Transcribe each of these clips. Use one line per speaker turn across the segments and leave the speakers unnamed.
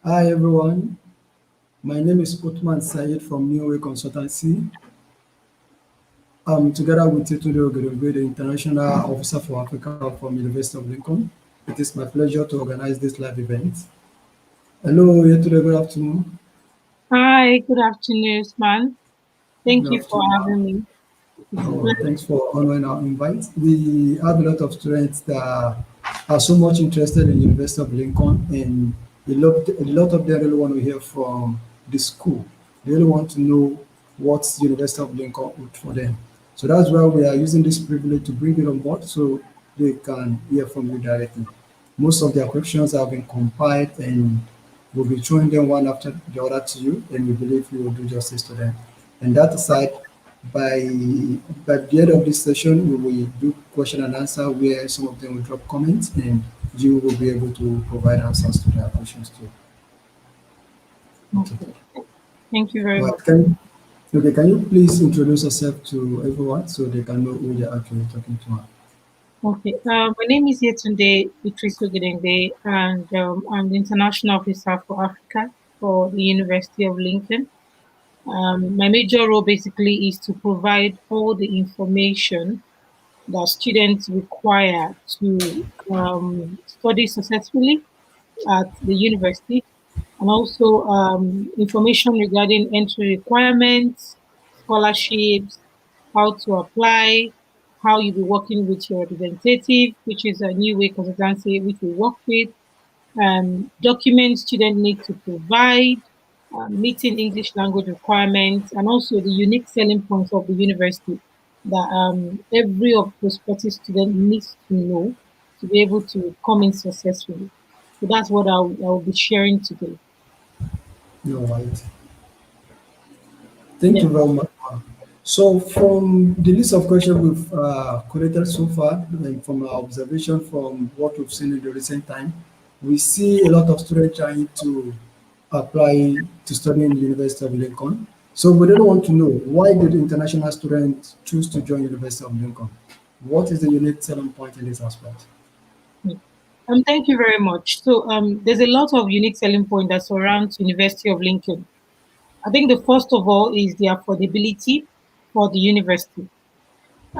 Hi everyone, my name is Uthman Sayed from New Way Consultancy. I'm together with Titunde Ogedengbe, the International Officer for Africa from University of Lincoln. It is my pleasure to organize this live event. Hello, Yetunde, good afternoon.
Hi, good afternoon, man. Thank
Good
you for
afternoon.
having me. It's a pleasure.
Thanks for honoring our invite. We have a lot of students that are so much interested in University of Lincoln, and a lot of them really want to hear from the school. They really want to know what University of Lincoln would for them. So that's why we are using this privilege to bring it on board so they can hear from you directly. Most of their questions have been compiled and we'll be throwing them one after the other to you, and we believe you will do justice to them. And that aside, by by the end of this session, we will do question and answer where some of them will drop comments and you will be able to provide answers to their questions too. Okay.
Okay. Thank you very
All
much.
right. Can you please introduce yourself to everyone so they can know who they're actually talking to?
Okay. My name is Yetunde Idrisu, and I'm the International Officer for Africa for the University of Lincoln. My major role basically is to provide all the information that students require to study successfully at the university, and also information regarding entry requirements, scholarships, how to apply, how you'll be working with your representative, which is a new way consultancy which we work with, documents students need to provide, meeting English language requirements, and also the unique selling points of the university that every of prospective student needs to know to be able to come in successfully. So that's what I'll be sharing today.
All right. Thank
Yeah.
you very much. So, from the list of questions we've collected so far, and from our observation from what we've seen in the recent time, we see a lot of students trying to apply to study in the University of Lincoln. So, we really want to know, why did international students choose to join University of Lincoln? What is the unique selling point in this aspect?
Yeah. Thank you very much. So there's a lot of unique selling point that surrounds University of Lincoln. I think the first of all is the affordability for the university.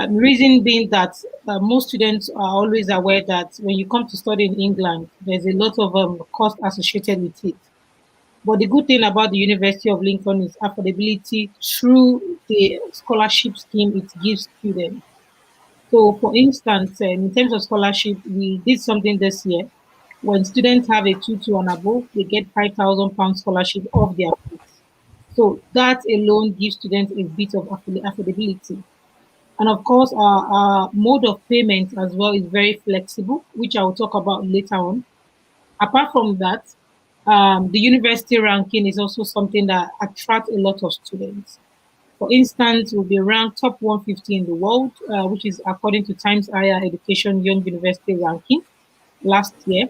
Reason being that most students are always aware that when you come to study in England, there's a lot of cost associated with it. But the good thing about the University of Lincoln is affordability through the scholarship scheme it gives students. So, for instance, in terms of scholarship, we did something this year. When students have a 2 and above, they get £5,000 scholarship off their fees. So that alone gives students a bit of affordability. And of course, our mode of payment as well is very flexible, which I will talk about later on. Apart from that, the university ranking is also something that attracts a lot of students. For instance, we'll be ranked top 150 in the world, which is according to Times Higher Education Young University ranking last year.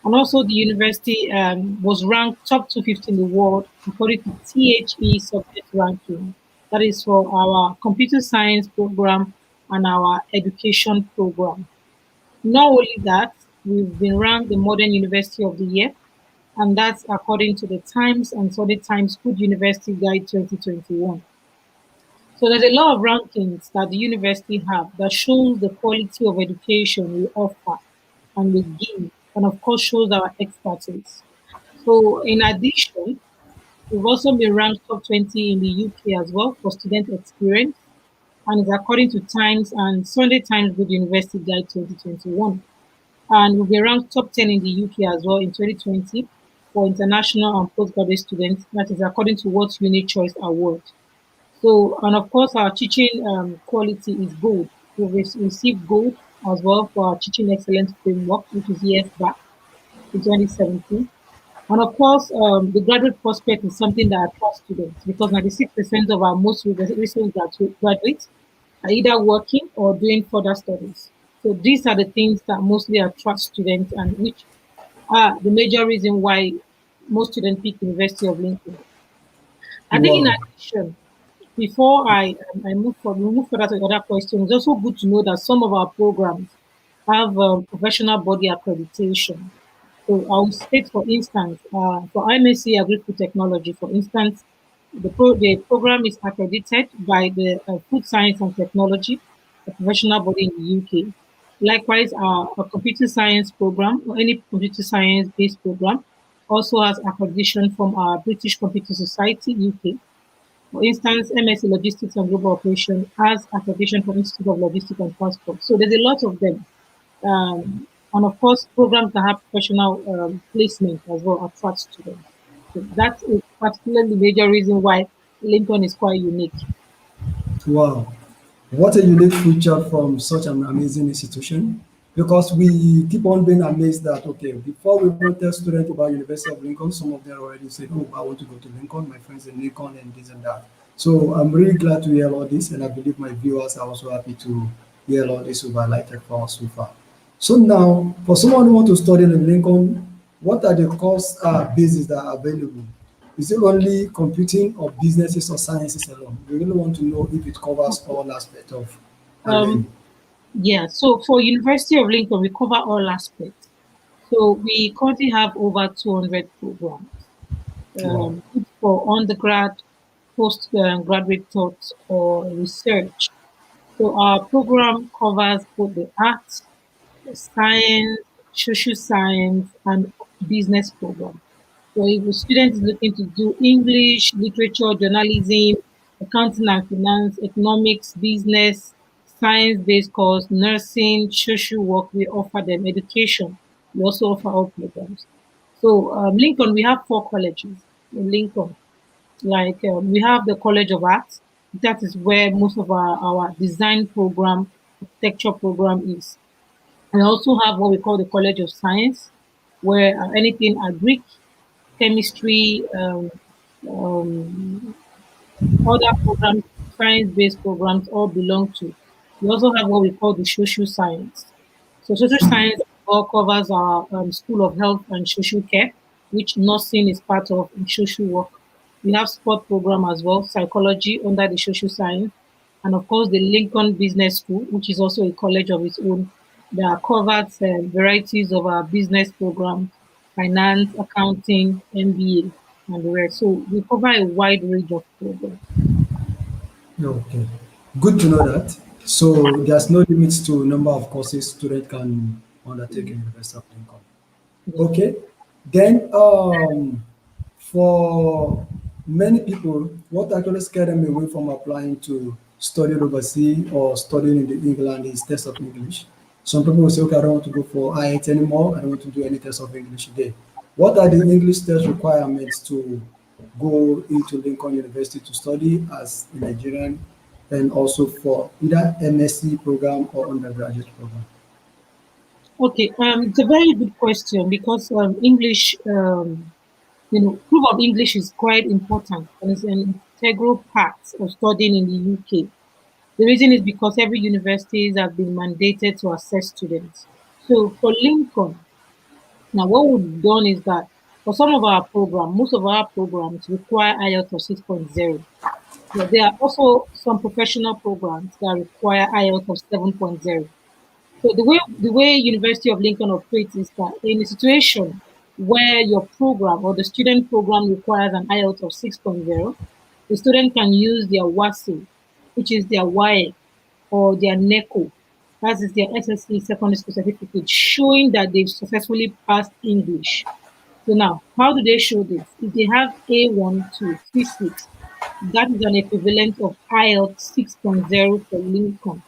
And also, the university was ranked top 250 in the world according to THE subject ranking. That is for our computer science program and our education program. Not only that, we've been ranked the Modern University of the Year, and that's according to the Times and Sunday Times Good University Guide 2021. So there's a lot of rankings that the university have that shows the quality of education we offer and we give, and of course shows our expertise. So in addition, we've also been ranked top 20 in the UK as well for student experience, and it's according to Times and Sunday Times Good University Guide 2021. And we'll be ranked top 10 in the UK as well in 2020 for international and postgraduate students. That is according to What's Unique Choice Award. So, and of course, our teaching quality is gold. We've received gold as well for our teaching excellence framework, which is years back in 2017. And of course, the graduate prospect is something that attracts students because 96% of our most recent graduates are either working or doing further studies. So these are the things that mostly attract students and which are the major reason why most students pick University of Lincoln. I think in
Wow.
addition, before we move further to the other question, it's also good to know that some of our programs have professional body accreditation. So I'll state, for instance, for IMSc Agri-Food Technology, for instance, the program is accredited by the Food Science and Technology, a professional body in the UK. Likewise, a computer science program or any computer science-based program also has accreditation from our British Computer Society, UK. For instance, MSc Logistics and Global Operation has accreditation from Institute of Logistics and Transport. So there's a lot of them. And of course, programs that have professional placement as well attract students. So that's a particularly major reason why Lincoln is quite unique.
Wow. What a unique feature from such an amazing institution. Because we keep on being amazed that, okay, before we even tell students about University of Lincoln, some of them already said, oh, I want to go to Lincoln, my friends in Lincoln, and this and that. So I'm really glad to hear all this, and I believe my viewers are also happy to hear all this you've highlighted for us so far. So now, for someone who wants to study in Lincoln, what are the course bases that are available? Is it only computing or businesses or sciences alone? We really want to know if it covers all aspects of
Um,
learning.
yeah, so for University of Lincoln, we cover all aspects. So we currently have over 200 programs,
Wow.
for undergrad, postgraduate thoughts, or research. So our program covers both the arts, science, social science, and business program. So if a student is looking to do English, literature, journalism, accounting and finance, economics, business, science-based course, nursing, social work, we offer them education. We also offer all programs. So Lincoln, we have four colleges in Lincoln. Like we have the College of Arts. That is where most of our design program, architecture program is. We also have what we call the College of Science, where anything agric, chemistry, um, other programs, science-based programs, all belong to. We also have what we call the social science. So social science all covers our School of Health and Social Care, which nursing is part of in social work. We have sport program as well, psychology under the social science, and of course the Lincoln Business School, which is also a college of its own. There are covered varieties of our business programs, finance, accounting, MBA, and the rest. So we cover a wide range of programs.
Okay. Good to know that. So there's no limits to number of courses student can undertake in University of Lincoln.
Yeah.
Okay. Then for many people, what actually scared them away from applying to study overseas or studying in the England is test of English. Some people will say, okay, I don't want to go for IELTS anymore. I don't want to do any test of English today. What are the English test requirements to go into Lincoln University to study as a Nigerian and also for either MSc program or undergraduate program?
Okay, it's a very good question because English, proof of English is quite important and it's an integral part of studying in the UK. The reason is because every universities have been mandated to assess students. So for Lincoln, now what we've done is that for some of our program, most of our programs require IELTS of 6.0. But there are also some professional programs that require IELTS of 7.0. So the way University of Lincoln operates is that in a situation where your program or the student program requires an IELTS of 6.0, the student can use their WASI, which is their YE, or their NECO, that is their SSC secondary school certificate, showing that they've successfully passed English. So now, how do they show this? If they have A1 to C6, that is an equivalent of IELTS 6.0 for Lincoln.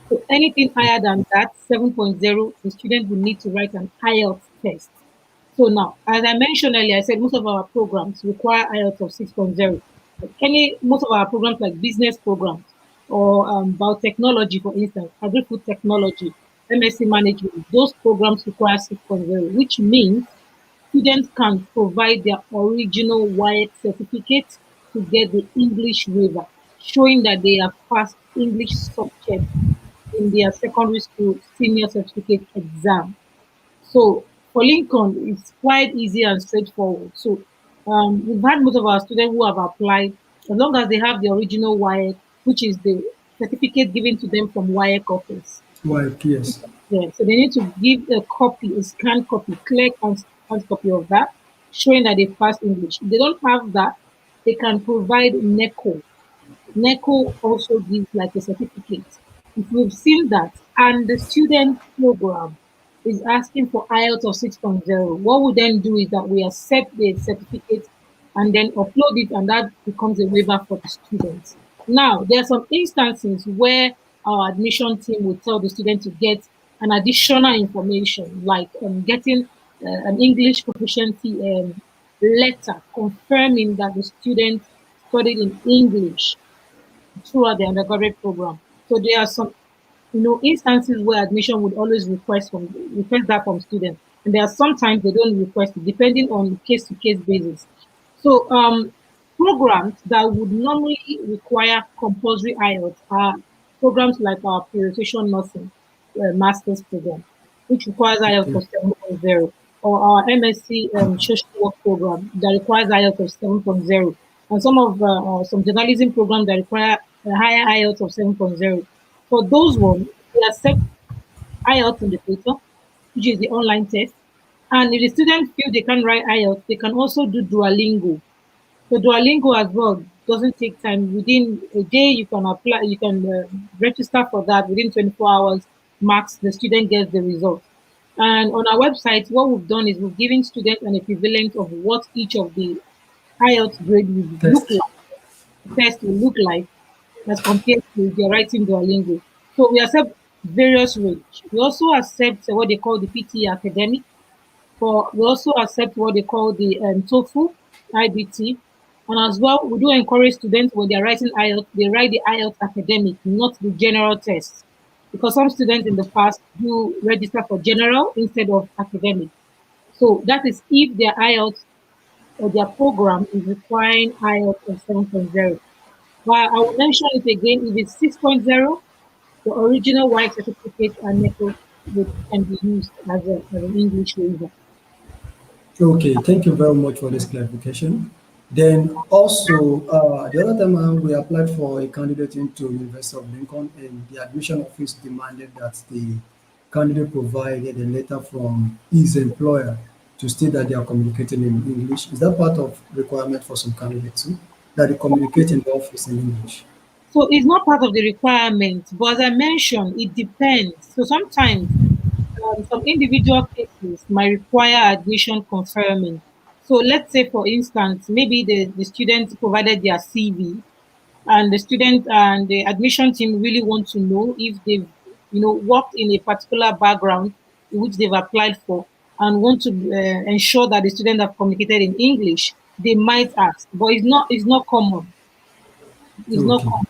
So anything higher than that, 7.0, the student will need to write an IELTS test. So now, as I mentioned earlier, I said most of our programs require IELTS of 6.0. Most of our programs like business programs or biotechnology, for instance, agri-food technology, MSc management, those programs require 6.0, which means students can provide their original WIEC certificate to get the English waiver, showing that they have passed English subject in their secondary school senior certificate exam. So for Lincoln, it's quite easy and straightforward. So we've had most of our students who have applied, as long as they have the original WIEC, which is the certificate given to them from WIEC office.
Well, yes.
Yeah, so they need to give a copy, a scanned copy, scanned copy of that, showing that they passed English. If they don't have that, they can provide NECO. NECO also gives like a certificate. If we've seen that, and the student program is asking for IELTS of 6.0, what we then do is that we accept the certificate and then upload it, and that becomes a waiver for the students. Now, there are some instances where our admission team will tell the student to get an additional information, like getting an English proficiency letter confirming that the student studied in English throughout the undergraduate program. So there are some, instances where admission would always request that from students, and there are sometimes they don't request it, depending on case to case basis. So programs that would normally require compulsory IELTS are programs like our pre-rotation nursing master's program, which requires IELTS
Okay.
of 7.0, or our MSc social work program that requires IELTS of 7.0, and some journalism programs that require a higher IELTS of 7.0. For those ones, we accept IELTS indicator, which is the online test. And if the students feel they can write IELTS, they can also do Duolingo. So Duolingo as well doesn't take time. Within a day, you can apply, you can register for that within 24 hours max. The student gets the result. And on our website, what we've done is we've given students an equivalent of what each of the IELTS grade would look
Test.
like, test will look like, as compared to their writing Duolingo. So we accept various rates. We also accept what they call the PT academic, but we also accept what they call the TOEFL, IBT. And as well, we do encourage students when they're writing IELTS, they write the IELTS academic, not the general test. Because some students in the past do register for general instead of academic. So that is if their IELTS or their program is requiring IELTS of 7.0. But I will mention it again, if it's 6.0, the original white certificate and NECO can be used as an English waiver.
Okay, thank you very much for this clarification. Then also, the other time around, we applied for a candidate into University of Lincoln, and the admission office demanded that the candidate provided a letter from his employer to state that they are communicating in English. Is that part of requirement for some candidates too? That they communicate in the office in English?
So it's not part of the requirement, but as I mentioned, it depends. So sometimes some individual cases might require admission confirming. So let's say, for instance, maybe the student provided their CV, and the student and the admission team really want to know if they've worked in a particular background in which they've applied for, and want to ensure that the student have communicated in English. They might ask, but it's not common. It's not
Okay.
common.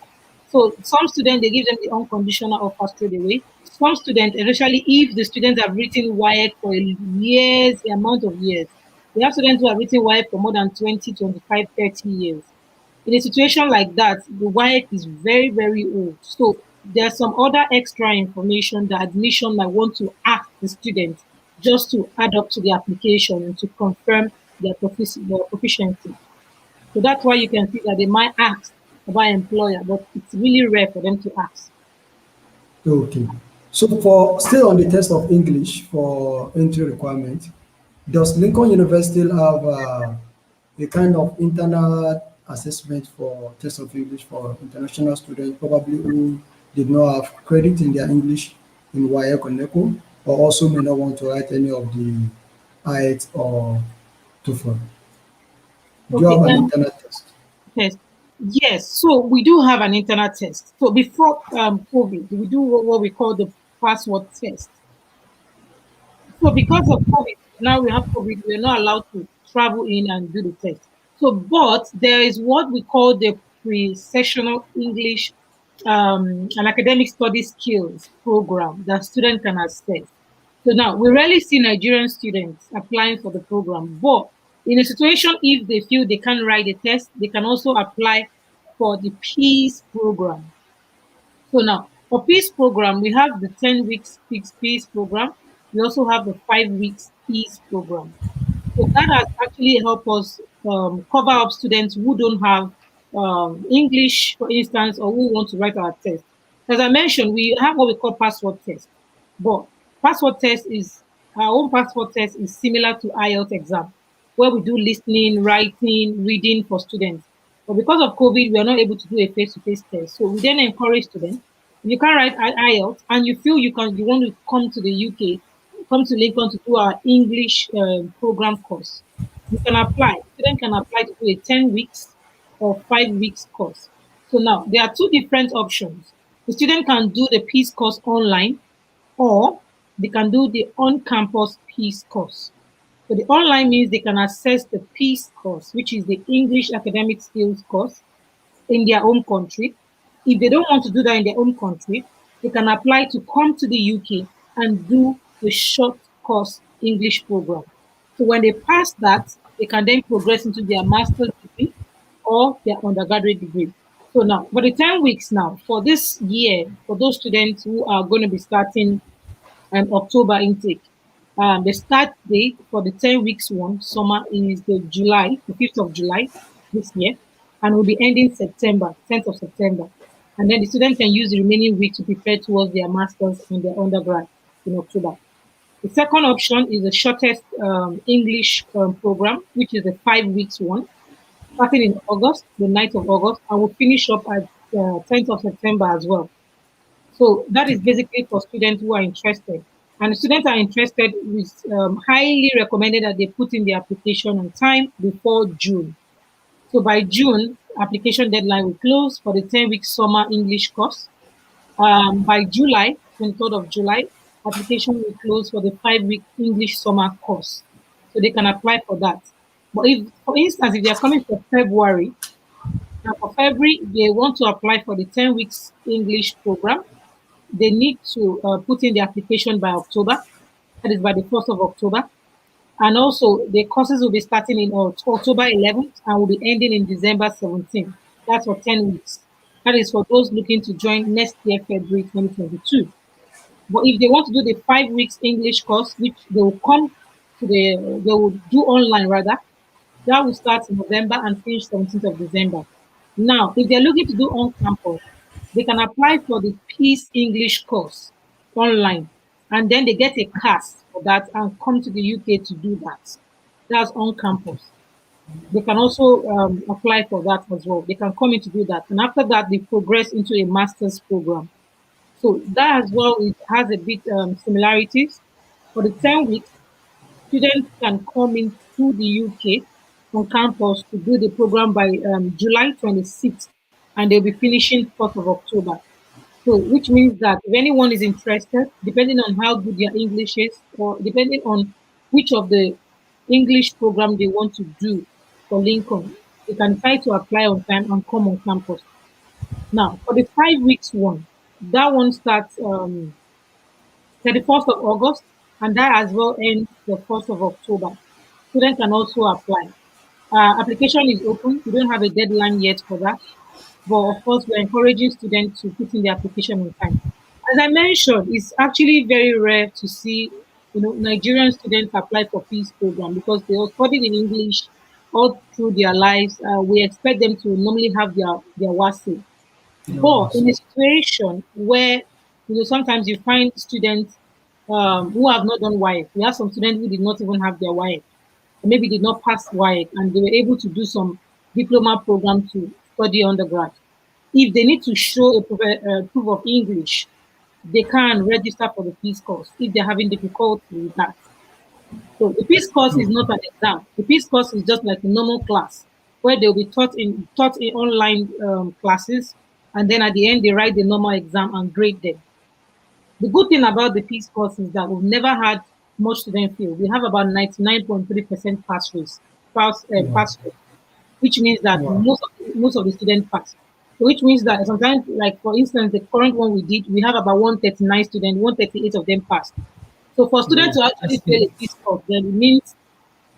So some students, they give them the unconditional offer straight away. Some students, especially if the students have written WIEC for years, a amount of years. We have students who have written WIEC for more than 20, 25, 30 years. In a situation like that, the WIEC is very, very old. So there's some other extra information that admission might want to ask the student just to add up to the application and to confirm their proficiency. So that's why you can see that they might ask about employer, but it's really rare for them to ask.
Okay. So for still on the test of English for entry requirement, does Lincoln University have a kind of internal assessment for test of English for international students, probably who did not have credit in their English in WAEC or NECO, or also may not want to write any of the IELTS or TOEFL? Do you
Okay,
have an internal test?
test. Yes, so we do have an internal test. So before COVID, we do what we call the password test. So because of COVID, now we have COVID, we're not allowed to travel in and do the test. So, but there is what we call the pre-sessional English and academic study skills program that students can access. So now we rarely see Nigerian students applying for the program, but in a situation if they feel they can't write the test, they can also apply for the peace program. So now, for peace program, we have the 10 weeks peace program. We also have the 5 weeks peace program. So that has actually helped us cover up students who don't have English, for instance, or who want to write our test. As I mentioned, we have what we call password test. But Passport test is our own passport test is similar to IELTS exam, where we do listening, writing, reading for students. But because of COVID, we are not able to do a face-to-face test. So we then encourage students, if you can't write IELTS and you feel you want to come to the UK, come to Lincoln to do our English program course, you can apply. Student can apply to do a 10 weeks or 5 weeks course. So now there are two different options. The student can do the peace course online, or they can do the on-campus peace course. So the online means they can access the peace course, which is the English academic skills course, in their home country. If they don't want to do that in their home country, they can apply to come to the UK and do the short course English program. So when they pass that, they can then progress into their master's degree or their undergraduate degree. So now, for the 10 weeks now, for this year, for those students who are going to be starting an October intake, the start date for the 10 weeks one summer is the 5th of July this year, and will be ending September, 10th of September. And then the student can use the remaining week to prepare towards their master's and their undergrad in October. The second option is the shortest English program, which is the 5 weeks one, starting in August, the 9th of August, and will finish up at 10th of September as well. So that is basically for students who are interested. And students are interested, it's highly recommended that they put in the application on time before June. So by June, application deadline will close for the 10-week summer English course. By July, 23rd of July, application will close for the 5-week English summer course. So they can apply for that. But if, for instance, if they are coming for February, and for February, they want to apply for the 10 weeks English program, they need to put in the application by October. That is by the 1st of October. And also, the courses will be starting in October 11th and will be ending in December 17th. That's for 10 weeks. That is for those looking to join next year, February 2022. But if they want to do the 5 weeks English course, which they will do online rather, that will start in November and finish 17th of December. Now, if they're looking to do on campus, they can apply for the Peace English course online, and then they get a CAS for that and come to the UK to do that. That's on campus. They can also apply for that as well. They can come in to do that. And after that, they progress into a master's program. So that as well, it has a bit similarities. For the 10 weeks, students can come into the UK on campus to do the program by July 26th, and they'll be finishing 4th of October. So, which means that if anyone is interested, depending on how good their English is, or depending on which of the English program they want to do for Lincoln, they can try to apply on time and come on campus. Now, for the 5 weeks one, that one starts 31st of August, and that as well ends the 1st of October. Students can also apply. Application is open. We don't have a deadline yet for that. But of course, we're encouraging students to put in the application on time. As I mentioned, it's actually very rare to see, Nigerian students apply for peace program because they all studied in English all through their lives. We expect them to normally have their WASI. But in a situation where, sometimes you find students who have not done YF. We have some students who did not even have their YF, maybe did not pass YF, and they were able to do some diploma program to study undergrad. If they need to show a proof of English, they can register for the peace course if they're having difficulty with that. So the peace course is not an exam. The peace course is just like a normal class where they'll be taught in online classes, and then at the end they write the normal exam and grade them. The good thing about the peace course is that we've never had much student fail. We have about 99.3% pass rate, which means that
Wow.
most of the students pass. So which means that sometimes, like for instance, the current one we did, we have about 139 students, 138 of them passed. So for students
Wow.
to actually fail a peace course, then it means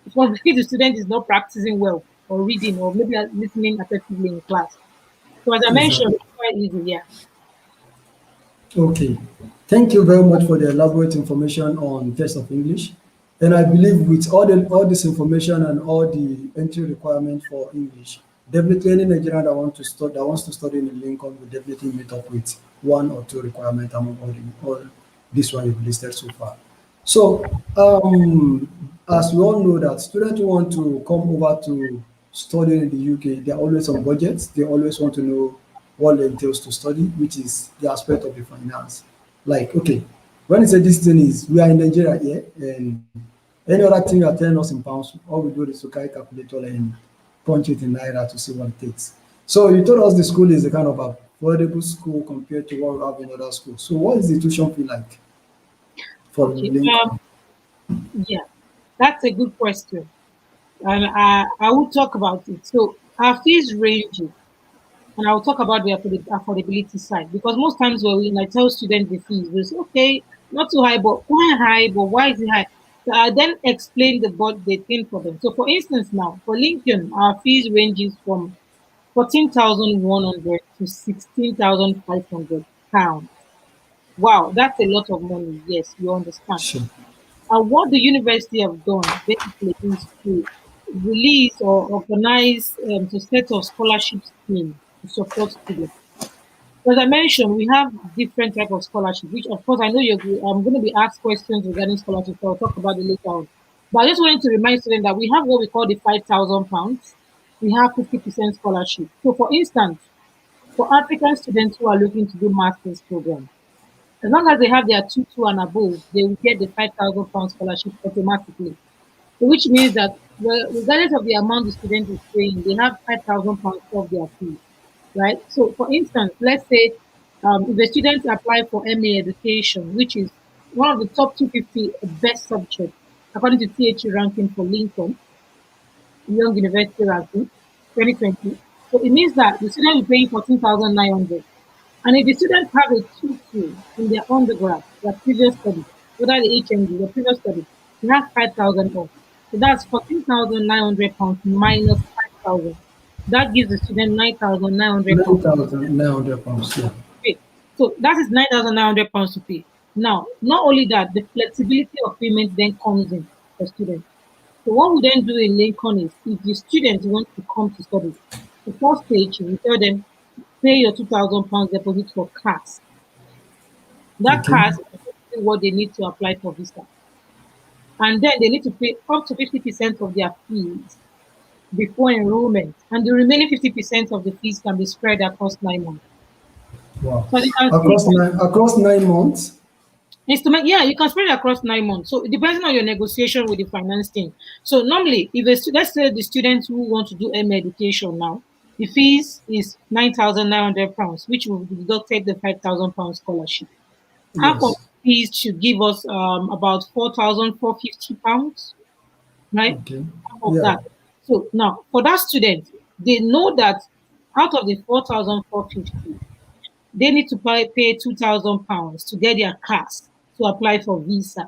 it's one the student is not practicing well or reading or maybe listening effectively in class. So as I mentioned,
Exactly.
it's quite easy, yeah.
Okay. Thank you very much for the elaborate information on test of English. And I believe with all this information and all the entry requirement for English, definitely any Nigerian that wants to study in Lincoln will definitely meet up with one or two requirements among all this one you've listed so far. So, as we all know that students who want to come over to study in the UK, they're always on budgets. They always want to know what it entails to study, which is the aspect of the finance. Like, okay, when you say this thing is, we are in Nigeria here, and any other thing you are telling us in pounds, all we do is to carry calculator and punch it in naira to see what it takes. So you told us the school is a kind of affordable school compared to what we have in other schools. So what is the tuition fee like for
Okay.
Lincoln?
Yeah, that's a good question, and I will talk about it. So our fees ranges, and I'll talk about the affordability side because most times when I tell students the fees, they say, okay, not too high, but why high? But why is it high? So I then explain the thing for them. So for instance, now for Lincoln, our fees ranges from 14,100 to 16,500 pounds. Wow, that's a lot of money. Yes, you understand.
Sure.
And what the university have done basically is to release or organize a set of scholarship schemes to support students. As I mentioned, we have different type of scholarship, which of course I know I'm going to be asked questions regarding scholarship, so I'll talk about it later on. But I just wanted to remind students that we have what we call the £5,000. We have 50% scholarship. So for instance, for African students who are looking to do master's program, as long as they have their 2 and above, they will get the £5,000 scholarship automatically. So which means that regardless of the amount the student is paying, they have £5,000 off their fees, right? So for instance, let's say if a student apply for MA education, which is one of the top 250 best subjects according to THE ranking for Lincoln, Young University ranking 2020. So it means that the student will pay 14,900. And if the students have a 2-2 in their undergrad, their previous study, whether the HND, their previous study, they have 5,000 off. So that's £14,900 minus 5,000. That gives the student £9,900
£9,900, yeah.
to pay. So that is £9,900 to pay. Now, not only that, the flexibility of payment then comes in for students. So what we then do in Lincoln is if the students want to come to study, the first stage we tell them pay your £2,000 deposit for CAS. That
Okay.
CAS is what they need to apply for visa. And then they need to pay up to 50% of their fees before enrollment. And the remaining 50% of the fees can be spread across 9 months.
Wow.
So you can see
Across 9 months?
instrument, yeah, you can spread it across 9 months. So it depends on your negotiation with the finance team. So normally, if let's say the students who want to do MA education now, the fees is £9,900, which will be deducted the £5,000 scholarship. Half of
Yes.
the fees should give us about £4,450, right?
Okay.
Half of
Yeah.
that. So now for that student, they know that out of the 4,450, they need to pay £2,000 to get their CAS to apply for visa.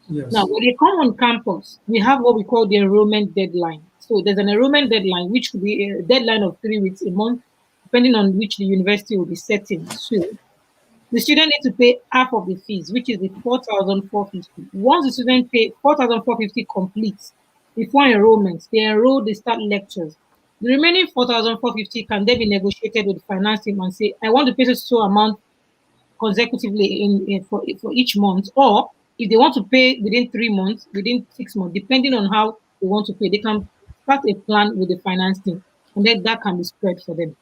Now,
Yes.
when they come on campus, we have what we call the enrollment deadline. So there's an enrollment deadline, which could be a deadline of 3 weeks, a month, depending on which the university will be setting. So the student needs to pay half of the fees, which is the 4,450. Once the student pay 4,450 complete before enrollment, they enroll, they start lectures. The remaining 4,450 can then be negotiated with the finance team and say, I want to pay so amount consecutively for each month, or if they want to pay within 3 months, within 6 months, depending on how they want to pay, they can start a plan with the finance team, and then that can be spread for them.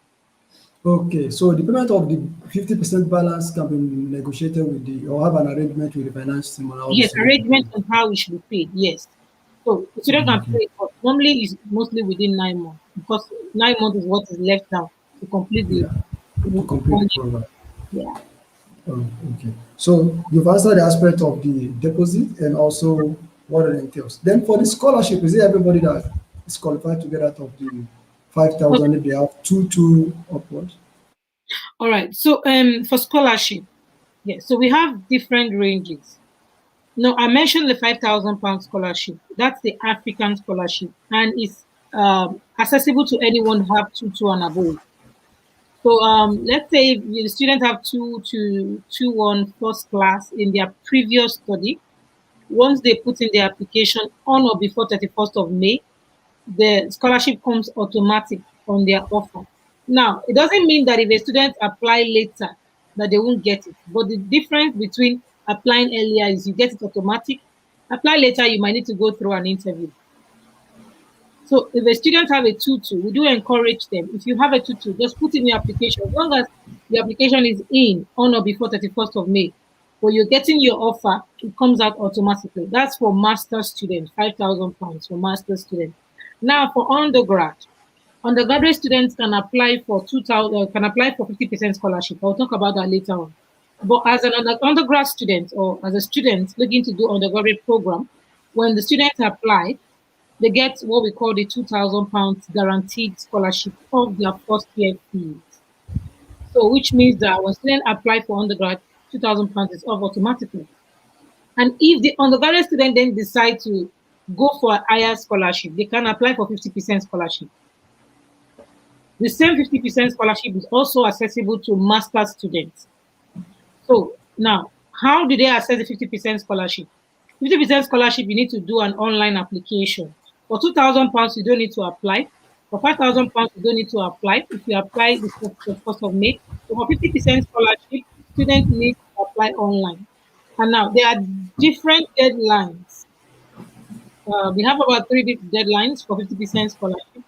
Okay. So the payment of the 50% balance can be negotiated with or have an arrangement with the finance team on how
Yes,
this will be
arrangement
paid.
on how it should be paid. Yes. So the student can
Okay.
pay, but normally it's mostly within 9 months because 9 months is what is left now to complete the
Yeah. To complete the
funding.
program.
Yeah.
Oh, okay. So you've answered the aspect of the deposit and also what it entails. Then for the scholarship, is it everybody that is qualified to get out of the 5,000 if they have two upwards?
All right. So for scholarship, yes. So we have different ranges. No, I mentioned the £5,000 scholarship. That's the African scholarship, and it's accessible to anyone who have 2 and above. So let's say if the students have 2 to 2-1 first class in their previous study, once they put in their application on or before 31st of May, the scholarship comes automatic on their offer. Now, it doesn't mean that if a student apply later that they won't get it, but the difference between applying earlier is you get it automatic. Apply later, you might need to go through an interview. So if a student have a tutu, we do encourage them. If you have a tutu, just put in your application. As long as the application is in on or before 31st of May, when you're getting your offer, it comes out automatically. That's for master students, £5,000 for master students. Now for undergraduate students can apply for 2,000, can apply for 50% scholarship. I'll talk about that later on. But as an undergrad student or as a student looking to do undergraduate program, when the students apply, they get what we call the £2,000 guaranteed scholarship of their first year fees. So, which means that when students apply for undergrad, £2,000 is off automatically. And if the undergraduate student then decide to go for a higher scholarship, they can apply for 50% scholarship. The same 50% scholarship is also accessible to master students. So now, how do they access the 50% scholarship? 50% scholarship, you need to do an online application. For £2,000, you don't need to apply. For £5,000, you don't need to apply. If you apply before the 1st of May, so for 50% scholarship, students need to apply online. And now there are different deadlines. We have about 3 deadlines for 50% scholarship.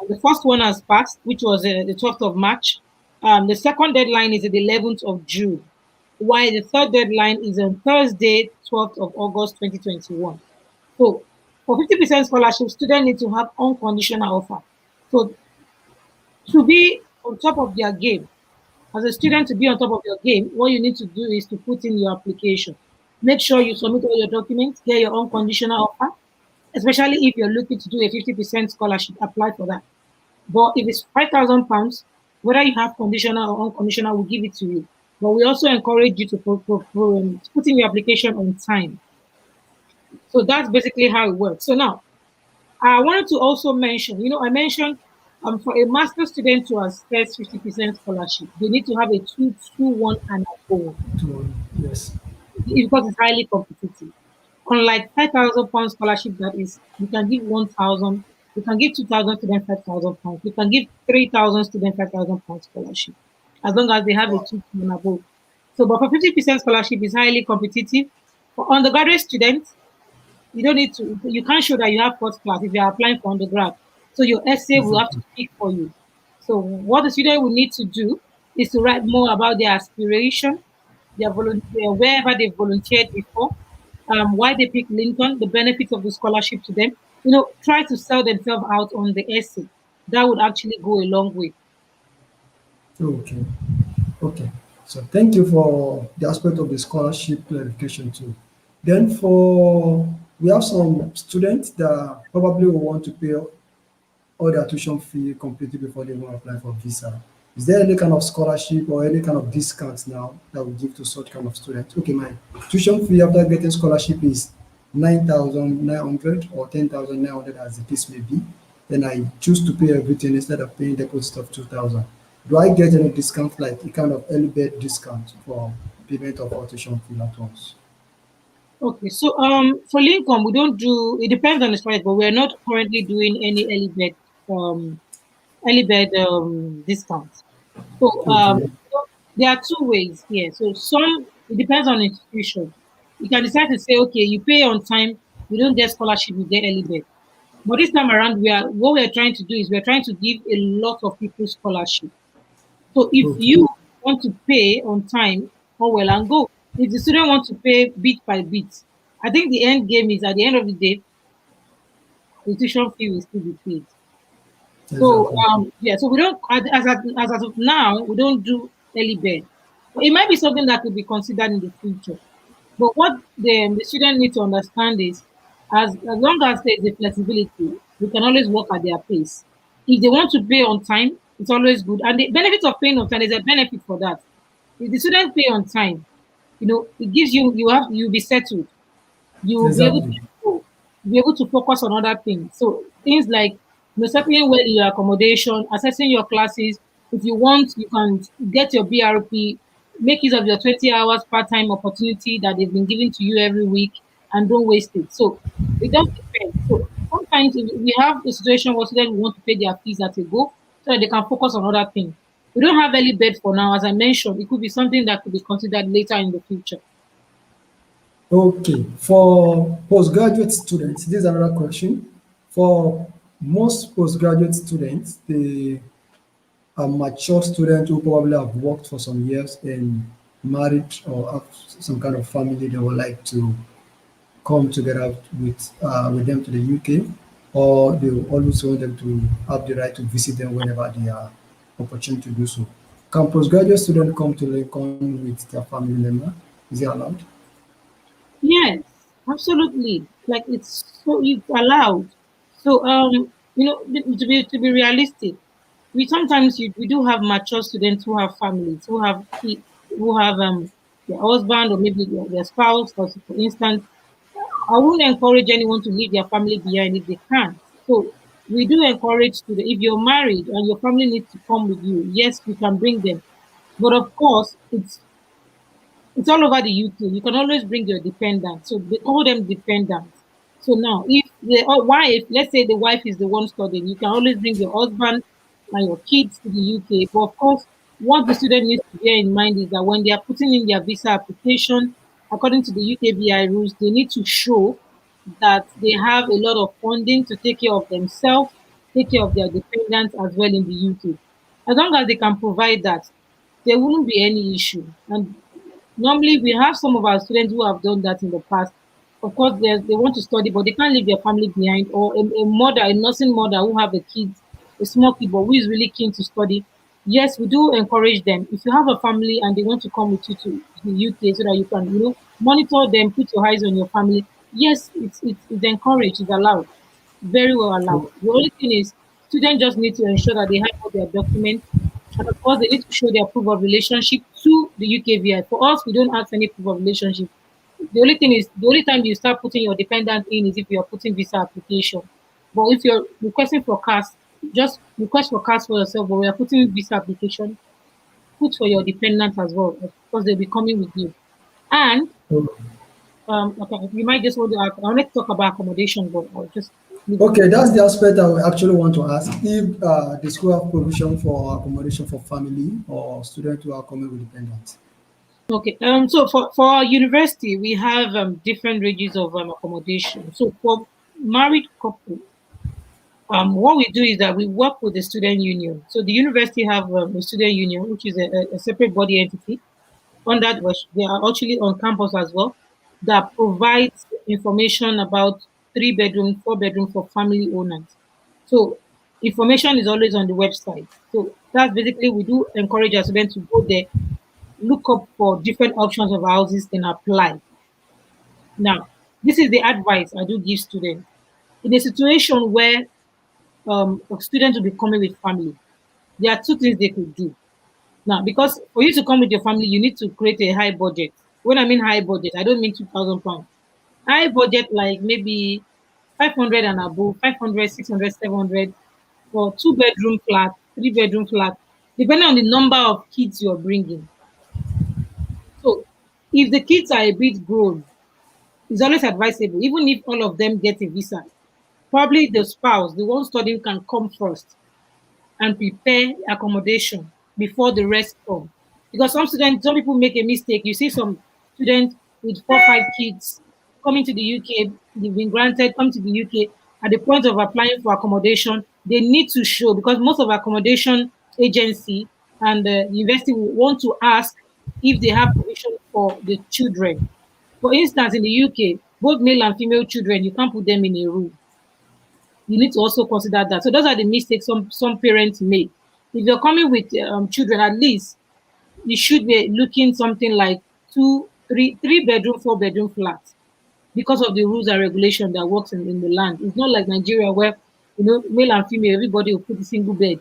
The first one has passed, which was the 12th of March. The second deadline is the 11th of June, while the third deadline is on Thursday, 12th of August 2021. So for 50% scholarship, students need to have unconditional offer. So to be on top of their game, as a student to be on top of your game, what you need to do is to put in your application. Make sure you submit all your documents, get your unconditional offer, especially if you're looking to do a 50% scholarship, apply for that. But if it's £5,000, whether you have conditional or unconditional, we'll give it to you. But we also encourage you to put in your application on time. So that's basically how it works. So now, I wanted to also mention, I mentioned for a master student to access 50% scholarship, they need to have a 221 and above.
Yes.
Because it's highly competitive. Unlike £5,000 scholarship, that is, you can give 1,000, you can give 2,000 students £5,000, you can give 3,000 students £5,000 scholarship, as long as they have a 2 and above. So, but for 50% scholarship is highly competitive. For undergraduate students, you don't need to, you can't show that you have first class if you are applying for undergrad. So your essay will have to speak for you. So what the student will need to do is to write more about their aspiration, their volunteer, wherever they volunteered before, why they picked Lincoln, the benefits of the scholarship to them. Try to sell themselves out on the essay. That would actually go a long way.
Okay. Okay. So thank you for the aspect of the scholarship clarification too. Then we have some students that probably will want to pay all their tuition fee completely before they want to apply for visa. Is there any kind of scholarship or any kind of discounts now that we give to such kind of students? Okay, my tuition fee after getting scholarship is 9,900 or 10,900 as the case may be. Then I choose to pay everything instead of paying deposit of 2,000. Do I get any discount, like a kind of early bird discount for payment of our tuition fee at once?
Okay, so for Lincoln, we don't do, it depends on the student, but we're not currently doing any early bird discounts. So
Okay.
there are 2 ways here. So it depends on the institution. You can decide to say, okay, you pay on time, you don't get scholarship, you get early bird. But this time around, what we're trying to do is we're trying to give a lot of people scholarship. So if
Okay.
you want to pay on time, oh well and go. If the student wants to pay bit by bit, I think the end game is at the end of the day, the tuition fee will still be paid. So
Exactly.
so we don't as of now we don't do early bird. But it might be something that could be considered in the future. But what the student need to understand is as long as there is a flexibility, we can always work at their pace. If they want to pay on time, it's always good. And the benefit of paying on time is a benefit for that. If the student pay on time, it gives you'll be settled. You will be able to
Exactly.
go, be able to focus on other things. So things like settling well in your accommodation, assessing your classes. If you want, you can get your BRP, make use of your 20 hours part-time opportunity that they've been giving to you every week and don't waste it. So it does depend. So sometimes we have a situation where students want to pay their fees at a go so that they can focus on other things. We don't have early bed for now. As I mentioned, it could be something that could be considered later in the future.
Okay, for postgraduate students, this is another question. For most postgraduate students, they are mature students who probably have worked for some years and married or have some kind of family they would like to come together with them to the UK, or they will always want them to have the right to visit them whenever they are opportunity to do so. Can postgraduate students come to Lincoln with their family member? Is it allowed?
Yes, absolutely. Like it's allowed. So to be realistic, we do have mature students who have families, who have kids, who have their husband or maybe their spouse, for instance. I wouldn't encourage anyone to leave their family behind if they can't. So we do encourage students, if you're married and your family needs to come with you, yes, you can bring them. But of course, it's all over the UK. You can always bring your dependents. So they call them dependents. So now, if the wife, let's say the wife is the one studying, you can always bring your husband and your kids to the UK. But of course, what the student needs to bear in mind is that when they are putting in their visa application, according to the UKVI rules, they need to show that they have a lot of funding to take care of themselves, take care of their dependents as well in the UK. As long as they can provide that, there wouldn't be any issue. And normally, we have some of our students who have done that in the past. Of course, they want to study, but they can't leave their family behind. Or a mother, a nursing mother who have a kid, a small kid, but who is really keen to study. Yes, we do encourage them. If you have a family and they want to come with you to the UK so that you can, monitor them, put your eyes on your family. Yes, it's encouraged, it's allowed, very well allowed. The only thing is, students just need to ensure that they have all their documents, and of course, they need to show their proof of relationship to the UKVI. For us, we don't ask any proof of relationship. The only time you start putting your dependent in is if you're putting visa application. But if you're requesting for CAS, just request for CAS for yourself. But we are putting visa application, put for your dependent as well, because they'll be coming with you. And okay, you might just want to ask. I want to talk about accommodation, but I'll just leave it.
Okay, that's the aspect I actually want to ask. If the school have provision for accommodation for family or students who are coming with dependents.
Okay. So for our university, we have different ranges of accommodation. So for married couple, what we do is that we work with the student union. So the university have a student union, which is a separate body entity. On that, which they are actually on campus as well, that provides information about 3 bedroom, 4 bedroom for family owners. So information is always on the website. So that's basically we do encourage our students to go there, look up for different options of houses and apply. Now, this is the advice I do give students. In a situation where a student will be coming with family, there are two things they could do. Now, because for you to come with your family, you need to create a high budget. When I mean high budget, I don't mean £2,000. High budget, like maybe 500 and above, 500, 600, 700 for 2 bedroom flat, 3 bedroom flat, depending on the number of kids you're bringing. So, if the kids are a bit grown, it's always advisable, even if all of them get a visa, probably the spouse, the one studying, can come first and prepare accommodation before the rest come. Because some people make a mistake. You see some students with 4, 5 kids coming to the UK, they've been granted, come to the UK. At the point of applying for accommodation, they need to show, because most of accommodation agency and the university will want to ask if they have provision for the children. For instance, in the UK, both male and female children, you can't put them in a room. You need to also consider that. So those are the mistakes some parents make. If you're coming with children, at least you should be looking something like 3 bedroom, 4 bedroom flats, because of the rules and regulation that works in the land. It's not like Nigeria where male and female, everybody will put a single bed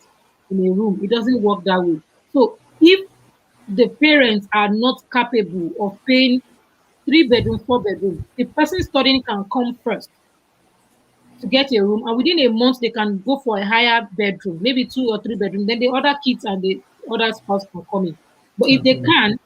in a room. It doesn't work that way. So if the parents are not capable of paying 3 bedroom, 4 bedroom, the person studying can come first to get a room, and within a month they can go for a higher bedroom, maybe 2 or 3 bedroom. Then the other kids and the other spouse can come in. But if they
Okay.
can,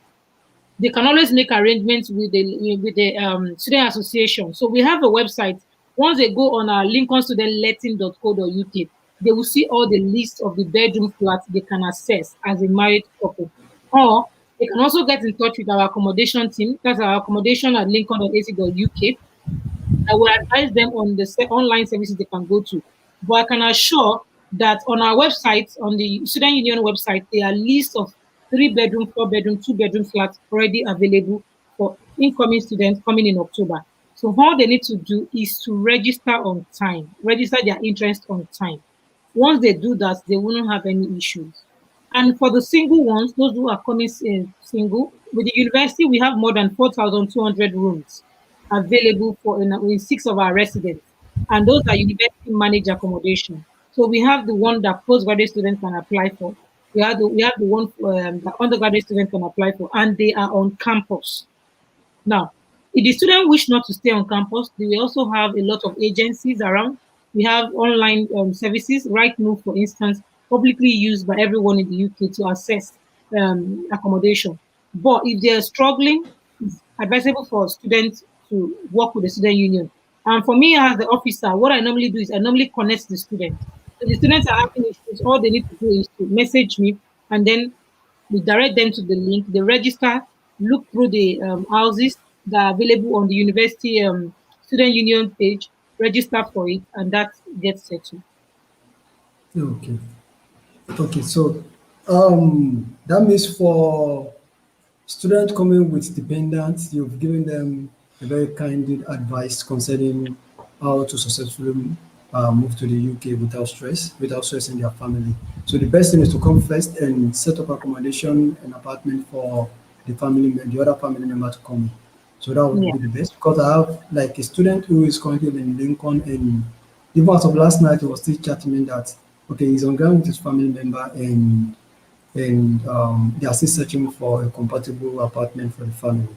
they can always make arrangements with the student association. So we have a website. Once they go on our lincolnstudentletting.co.uk, they will see all the list of the bedroom flats they can access as a married couple. Or They can also get in touch with our accommodation team. That's our accommodation at lincoln.ac.uk. I will advise them on the online services they can go to. But I can assure that on our website, on the Student Union website, there are lists of 3 bedroom, 4 bedroom, 2 bedroom flats already available for incoming students coming in October. So all they need to do is to register on time, register their interest on time. Once they do that, they won't have any issues. And for the single ones, those who are coming in single, with the university, we have more than 4,200 rooms available for in 6 of our residents. And those are university managed accommodation. So we have the one that postgraduate students can apply for. We have the one that undergraduate students can apply for, and they are on campus. Now, if the student wish not to stay on campus, we also have a lot of agencies around. We have online services, right now, for instance, publicly used by everyone in the UK to assess accommodation. But if they're struggling, it's advisable for students to work with the student union. And for me as the officer, what I normally do is I normally connect the students. So the students are having issues, all they need to do is to message me, and then we direct them to the link. They register, look through the houses that are available on the university student union page, register for it, and that gets settled.
Okay. Okay. So that means for students coming with dependents, you've given them a very candid advice concerning how to successfully move to the UK without stress, without stressing their family. So the best thing is to come first and set up accommodation and apartment for the other family member to come in. So that would
Yeah.
be the best, because I have like a student who is currently in Lincoln, and even as of last night, he was still chatting me that okay, he's on ground with his family member, and they are still searching for a compatible apartment for the family.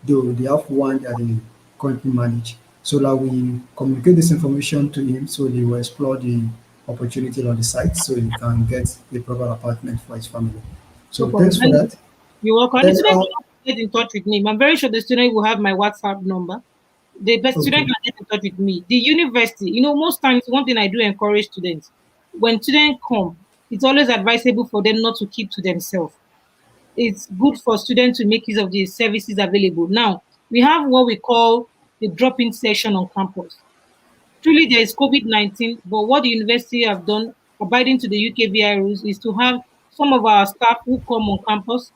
Though they have one that they currently manage. So that we communicate this information to him so he will explore the opportunity on the site so he can get a proper apartment for his family.
No
So
problem.
thanks for
And
that.
you're welcome. And the
Then
student can also get in touch with me. I'm very sure the student will have my WhatsApp number. The best student
okay,
can get in touch with me. The university, most times one thing I do encourage students, when students come, it's always advisable for them not to keep to themselves. It's good for students to make use of the services available. Now, we have what we call the drop-in session on campus. Truly, there is COVID-19, but what the university have done, abiding to the UKVI rules, is to have some of our staff who come on campus.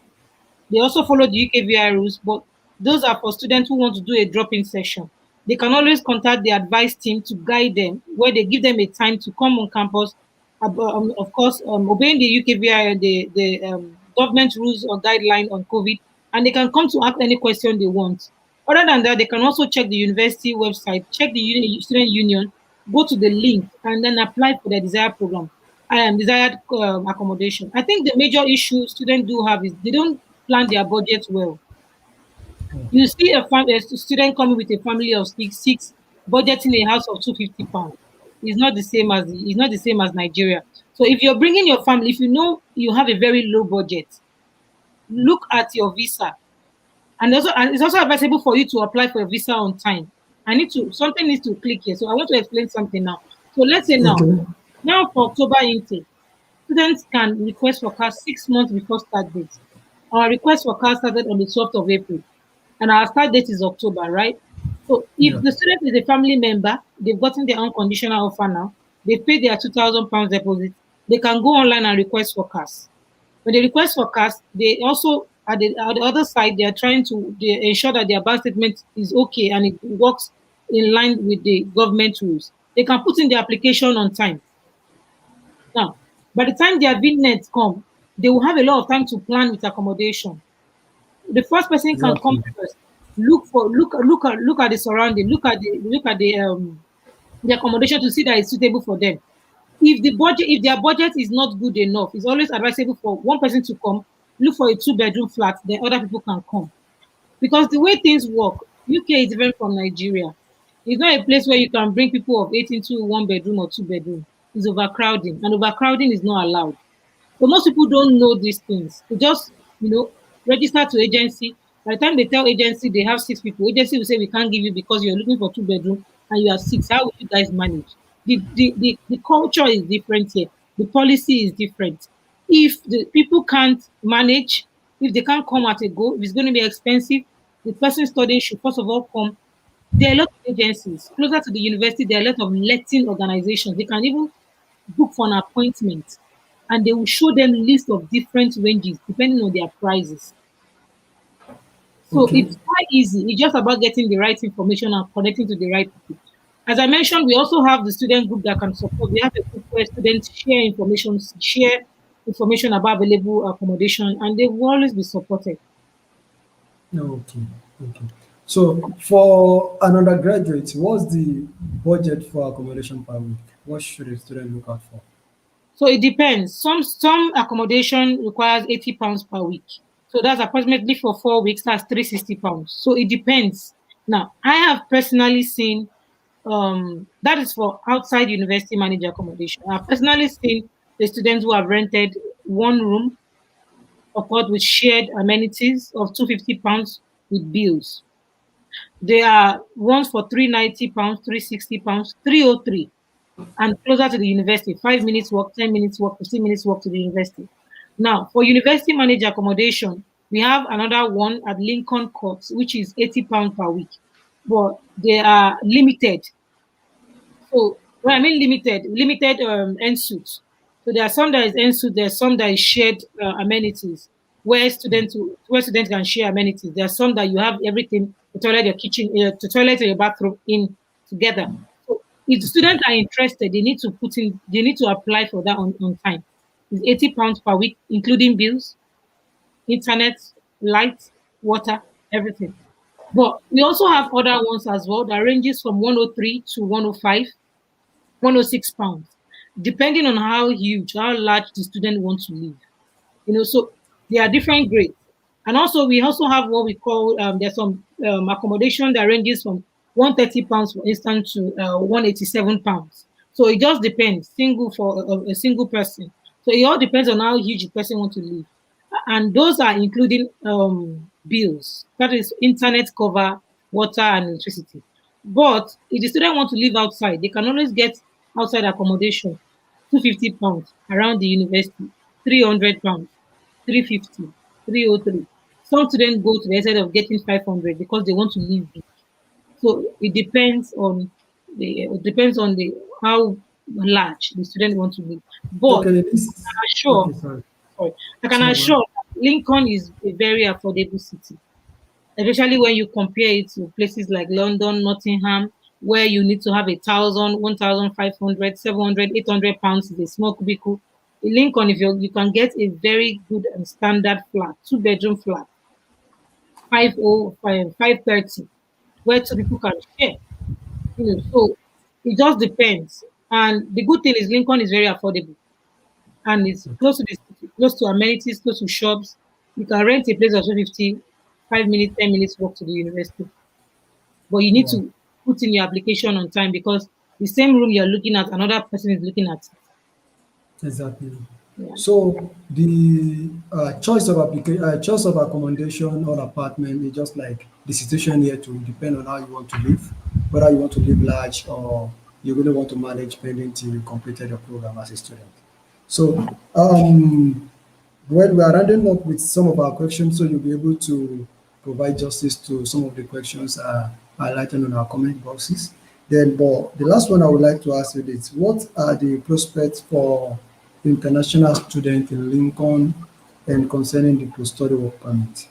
They also follow the UKVI rules, but those are for students who want to do a drop-in session. They can always contact the advice team to guide them, where they give them a time to come on campus, of course, obeying the UKVI and the government rules or guideline on COVID, and they can come to ask any question they want. Other than that, they can also check the university website, check the student union, go to the link, and then apply for their desired program desired accommodation. I think the major issue students do have is they don't plan their budget well. You see a student coming with a family of six budgeting a house of £250. It's not the same as Nigeria. So if you're bringing your family, if you know you have a very low budget, look at your visa. And it's also advisable for you to apply for a visa on time. Something needs to click here. So I want to explain something now. So let's say
okay,
now for October intake, students can request for CAS 6 months before start date. Our request for CAS started on the 12th of April, and our start date is October, right? So if
yeah,
the student is a family member, they've gotten their unconditional offer now, they've paid their £2,000 deposit, they can go online and request for CAS. When they request for CAS, they also at the other side they are trying to ensure that their bank statement is okay and it works in line with the government rules. They can put in the application on time. Now, by the time their VNet come, they will have a lot of time to plan with accommodation. The first person can come
exactly.
first. Look at the surrounding. Look at the accommodation to see that it's suitable for them. If their budget is not good enough, it's always advisable for one person to come, look for a 2 bedroom flat, then other people can come. Because the way things work, UK is different from Nigeria. It's not a place where you can bring people of 8 into 1 bedroom or 2 bedroom. It's overcrowding, and overcrowding is not allowed. So most people don't know these things. They just, register to agency. By the time they tell agency they have 6 people, agency will say we can't give you because you're looking for 2 bedroom and you have six. How will you guys manage? The culture is different here. The policy is different. If the people can't manage, If they can't come at a go, if it's going to be expensive, the person studying should first of all come. There are a lot of agencies closer to the university. There are a lot of letting organizations. They can even book for an appointment, and they will show them list of different ranges depending on their prices. So
Okay.
it's quite easy. It's just about getting the right information and connecting to the right people. As I mentioned, we also have the student group that can support. We have a group where students share information about available accommodation, and they will always be supported.
Okay. Okay. So for an undergraduate, what's the budget for accommodation per week? What should a student look out for?
So it depends. Some accommodation requires £80 per week. So that's approximately for 4 weeks. That's £360. So it depends. Now I have personally seen that is for outside university manager accommodation. I've personally seen the students who have rented one room accord with shared amenities of £250 with bills. There are ones for £390, £360, 303, and closer to the university, 5 minutes walk, 10 minutes walk, 15 minutes walk to the university. Now, for university manager accommodation, we have another one at Lincoln Court, which is £80 per week. But they are limited. So when I mean limited end suits. So there are some that is end suit, there's some that is shared amenities where students can share amenities. There are some that you have everything, the toilet, your kitchen, the toilet and your bathroom in together. So if the students are interested, they need to apply for that on time. It's £80 per week, including bills, internet, light, water, everything. But we also have other ones as well that ranges from 103 to 105 £106, depending on how large the student wants to live. So there are different grades. And also, we also have what we call, there's some accommodation that ranges from £130, for instance, to £187. So it just depends, single for a single person. So it all depends on how huge the person wants to live. And those are including bills, that is internet cover, water, and electricity. But if the student want to live outside, they can always get outside accommodation, £250 around the university, £300, 350, 303. Some students go to the extent of getting 500 because they want to live big. So it depends on the how large the student wants to live. But
Okay,
I
this.
can assure,
Okay, sorry.
sorry, I can
Sorry, man.
assure that Lincoln is a very affordable city, especially when you compare it to places like London, Nottingham, where you need to have 1,000, 1,500, 700, 800 pounds is a small cubicle. In Lincoln, if you can get a very good and standard flat, two-bedroom flat, 530, where two people can share. So it just depends. And the good thing is Lincoln is very affordable and it's close to the city, close to amenities, close to shops. You can rent a place of 250, 5 minutes, 10 minutes walk to the university. But you need
Wow.
to put in your application on time because the same room you're looking at, another person is looking at it.
Exactly.
Yeah.
So the choice of accommodation or apartment is just like the situation here to depend on how you want to live, whether you want to live large or you really want to manage pending till you completed your program as a student. So well, we are rounding up with some of our questions, so you'll be able to provide justice to some of the questions highlighted on our comment boxes. Then, but the last one I would like to ask you is, what are the prospects for international students in Lincoln and concerning the post-study work permit?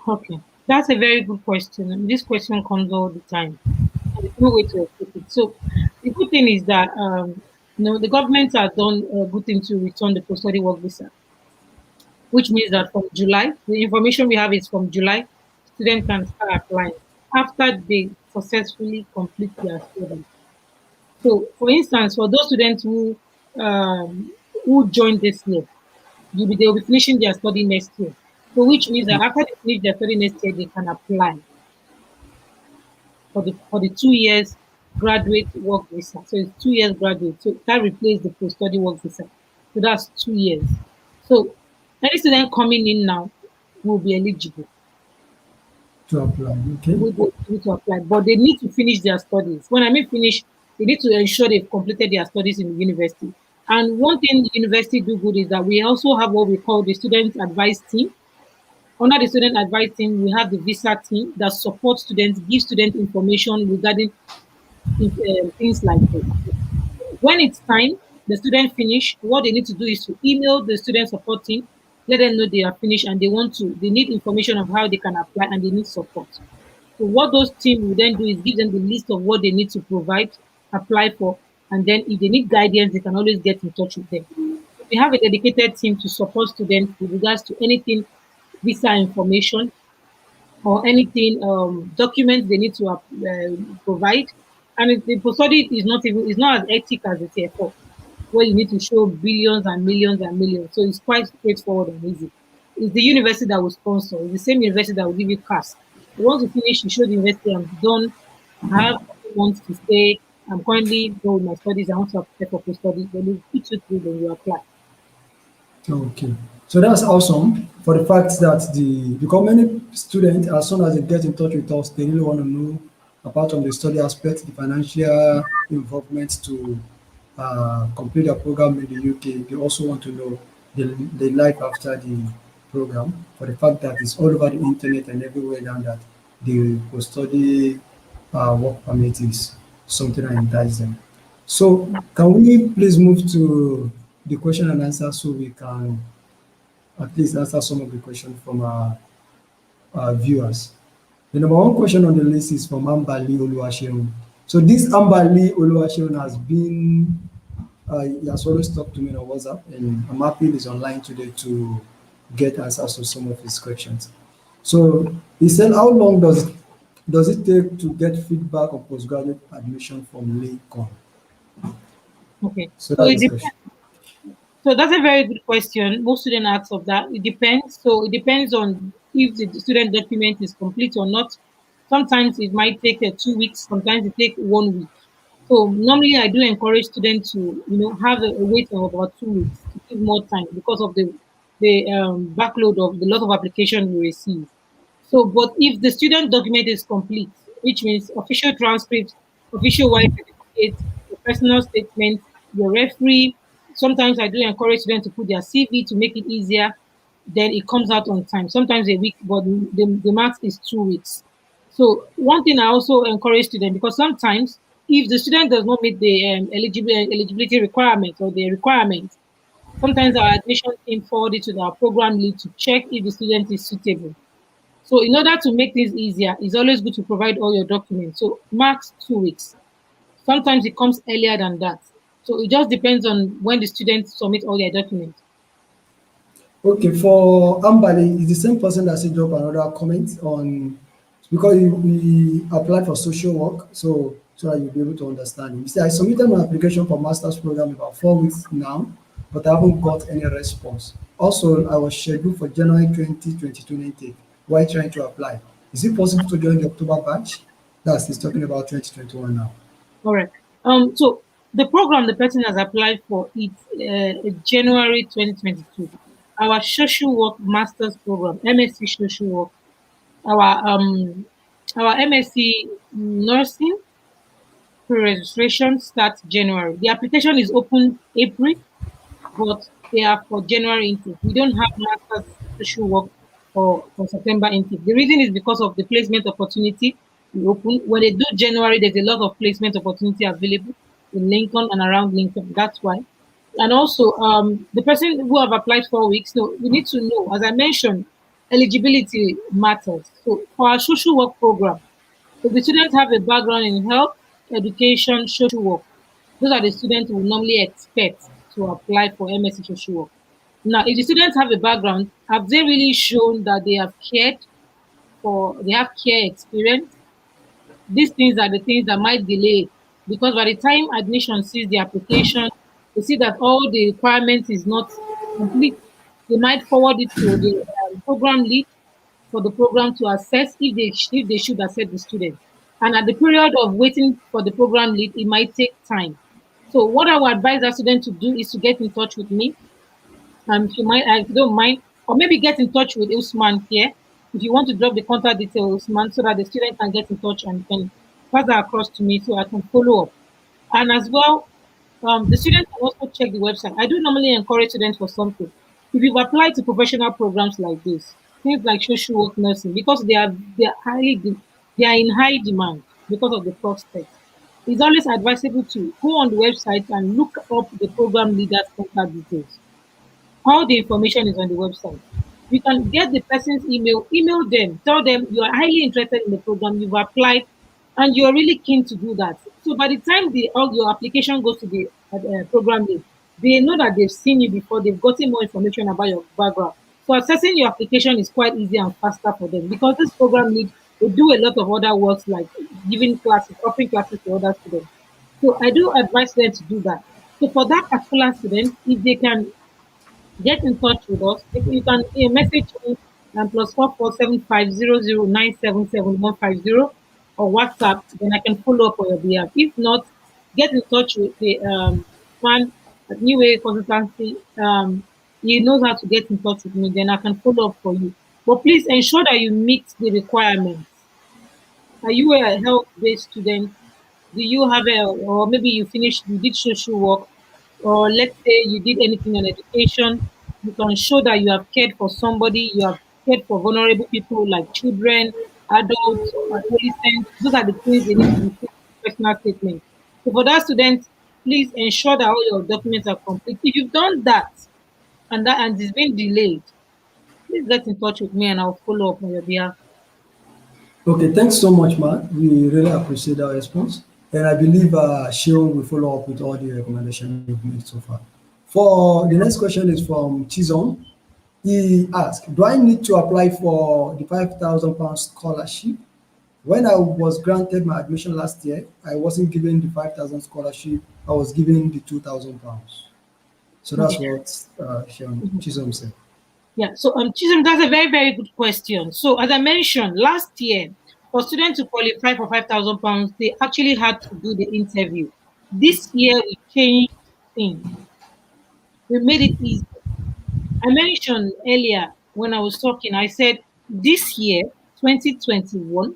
Okay. That's a very good question. And this question comes all the time. And there's no way to escape it. So the good thing is that the government has done a good thing to return the post-study work visa, which means that from July, the information we have is from July, students can start applying after they successfully complete their studies. So, for instance, for those students who joined this year, they will be finishing their study next year. So, which means that after they finish their study next year, they can apply for the 2 years graduate work visa. So it's 2 years graduate. So that replaces the post study work visa. So that's 2 years. So any student coming in now will be eligible,
To apply, okay?
will be able to apply, but they need to finish their studies. When I mean finish, they need to ensure they've completed their studies in the university. And one thing the university do good is that we also have what we call the student advice team. Under the student advice team, we have the visa team that supports students, gives students information regarding things like this. When it's time, the student finish, what they need to do is to email the student support team, let them know they are finished and they need information of how they can apply and they need support. So what those teams will then do is give them the list of what they need to provide, apply for, and then if they need guidance, they can always get in touch with them. We have a dedicated team to support students with regards to anything visa information or anything documents they need to provide. And the post study is not as hectic as the tier four, where you need to show billions and millions and millions. So it's quite straightforward and easy. It's the university that will sponsor. It's the same university that will give you cash. You want to finish, you show the university I'm done. I have months to stay. I'm currently done with my studies. I want to apply for post study. Then you put you through, then you apply.
Okay. So that's awesome for the fact that because many students, as soon as they get in touch with us, they really want to know apart from the study aspect, the financial involvement to complete their program in the UK. They also want to know the life after the program for the fact that it's all over the internet and everywhere down that the post-study work permit is something that entices them. So can we please move to the question and answer so we can at least answer some of the questions from our viewers. The number one question on the list is from Ambali Oluwaseun. So this Ambali Oluwaseun he has always talked to me on WhatsApp, and I'm happy he's online today to get answers to some of his questions. So he said, how long does it take to get feedback on postgraduate admission from Lincoln?
Okay.
So
So
that's
it
his question.
So that's a very good question. Most students ask of that. It depends. So it depends on if the student document is complete or not. Sometimes it might take 2 weeks. Sometimes it take 1 week. So normally I do encourage students to have a wait of about 2 weeks to give more time because of the backload of the lot of application we receive. So, but if the student document is complete, which means official transcript, official white certificate, your personal statement, your referee, sometimes I do encourage students to put their CV to make it easier. Then it comes out on time. Sometimes a week, but the max is 2 weeks. So one thing I also encourage students because sometimes if the student does not meet the eligibility requirements or the requirements, sometimes our admission team forward it to our program lead to check if the student is suitable. So in order to make this easier, it's always good to provide all your documents. So max 2 weeks. Sometimes it comes earlier than that. So it just depends on when the students submit all their documents.
Okay, for Ambali, is the same person that said drop another comment on because we applied for social work, so that you'll be able to understand. He said, I submitted my application for master's program about 4 weeks now, but I haven't got any response. Also, I was scheduled for January 2022 intake while trying to apply. Is it possible to join the October batch? He's talking about 2021 now.
Correct. So the program the person has applied for is January 2022. Our social work master's program, MSc social work, our MSc nursing pre-registration starts January. The application is open April, but they are for January intake. We don't have master's social work for September intake. The reason is because of the placement opportunity we open. When they do January, there's a lot of placement opportunity available in Lincoln and around Lincoln. That's why. And also, the person who have applied 4 weeks, so we need to know, as I mentioned, eligibility matters. So for our social work program, if the students have a background in health, education, social work, those are the students we normally expect to apply for MSc social work. Now, if the students have a background, have they really shown that they have care experience? These things are the things that might delay because by the time admission sees the application, they see that all the requirements is not complete. They might forward it to the program lead for the program to assess if they should accept the student. And at the period of waiting for the program lead, it might take time. So what I would advise our student to do is to get in touch with me. If you don't mind, or maybe get in touch with Usman here. If you want to drop the contact details, Usman, so that the student can get in touch and can pass that across to me so I can follow up. And as well, The students can also check the website. I do normally encourage students for something. If you've applied to professional programs like this, things like social work nursing, because they are in high demand because of the prospects. It's always advisable to go on the website and look up the program leader's contact details. All the information is on the website. You can get the person's email them, tell them you are highly interested in the program, you've applied, and you're really keen to do that. So by the time all your application goes to the program lead, they know that they've seen you before, they've gotten more information about your background. So assessing your application is quite easy and faster for them because this program lead will do a lot of other works like giving classes, offering classes to other students. So I do advise them to do that. So for that particular student, if they can get in touch with us. You can message me +447500977150 or WhatsApp, then I can follow up on your behalf. If not, get in touch with the man at New Way Consultancy. He knows how to get in touch with me, then I can follow up for you. But please ensure that you meet the requirements. Are you a health-based student? Do you have or maybe you did social work, or let's say you did anything on education, you can show that you have cared for somebody, you have cared for vulnerable people like children, adults, adolescents. Those are the things they need to include in personal statement. So for that student, please ensure that all your documents are complete. If you've done that and it's been delayed, please get in touch with me and I'll follow up on your behalf.
Okay, thanks so much, Matt. We really appreciate our response. And I believe Shion will follow up with all the recommendations you've made so far. For the next question is from Chizon. He asked, do I need to apply for the £5,000 scholarship? When I was granted my admission last year, I wasn't given the 5,000 scholarship. I was given the £2,000. So that's
Okay.
what Chizon said.
Yeah, so Chisholm, that's a very, very good question. So as I mentioned, last year, for students to qualify for £5,000, they actually had to do the interview. This year we changed things. We made it easy. I mentioned earlier when I was talking, I said this year, 2021,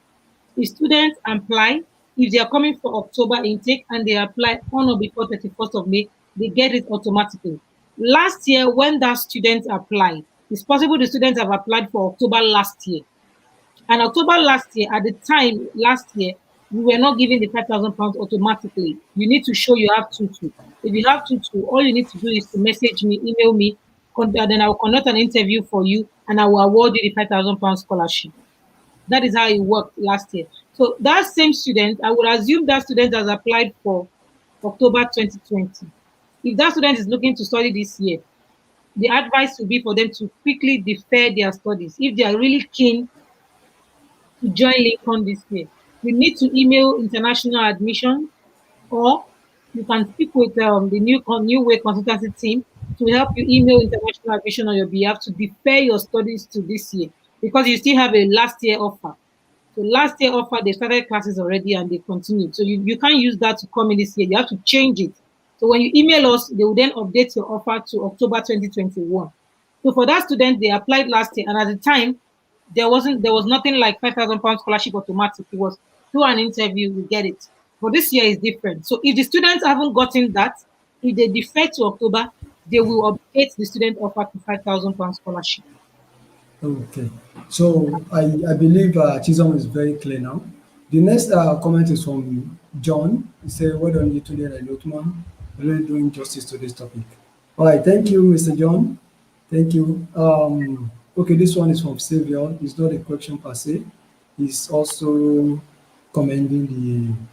if students apply, if they are coming for October intake and they apply on or before 31st of May, they get it automatically. Last year, when that student applied, it's possible the students have applied for October last year. And October last year, at the time last year, we were not giving the £5,000 automatically. You need to show you have tutu. If you have tutu, all you need to do is to message me, email me, then I will conduct an interview for you and I will award you the £5,000 scholarship. That is how it worked last year. So that same student, I would assume that student has applied for October 2020. If that student is looking to study this year, the advice would be for them to quickly defer their studies. If they are really keen to join Lincoln this year, you need to email international admission, or you can speak with the new way consultancy team to help you email international admission on your behalf to defer your studies to this year because you still have a last year offer. So last year offer, they started classes already and they continued. So you can't use that to come in this year. You have to change it. So when you email us, they will then update your offer to October 2021. So for that student, they applied last year, and at the time, there was nothing like £5,000 scholarship automatic. It was through an interview, you get it. But this year is different. So if the students haven't gotten that, if they defer to October, they will update the student offer to £5,000 scholarship.
Okay. So I believe Chisholm is very clear now. The next comment is from John. He said, well done, you today, Lotman. Really doing justice to this topic. All right. Thank you, Mr. John. Thank you. Okay, this one is from Xavier. It's not a question per se. He's also commending